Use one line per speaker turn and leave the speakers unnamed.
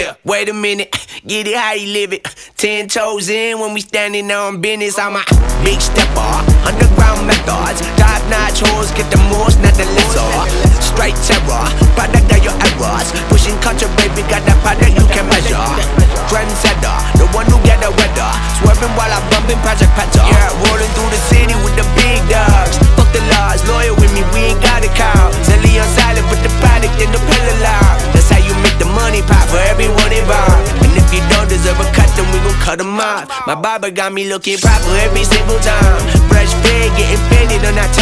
Yeah, wait a minute, get it how you live it. 10 toes in when we standing on business. I'm a big stepper, underground methods. Top-notch hoes, get the most, not the lesser. Straight terror, product of your errors. Pushing culture, baby, got that product you can measure. Trendsetter, the one who get the weather. Swerving while I'm bumping Project Petter. Yeah, rolling through the city with the big dogs. Fuck the laws, loyal with me, we ain't got a cow. Zelly on silent, put the product in the pillar loud. That's how you make the money pop for everyone involved. And if you don't deserve a cut, then we gon' cut them off. My barber got me looking proper every single time. Fresh pig, getting painted on that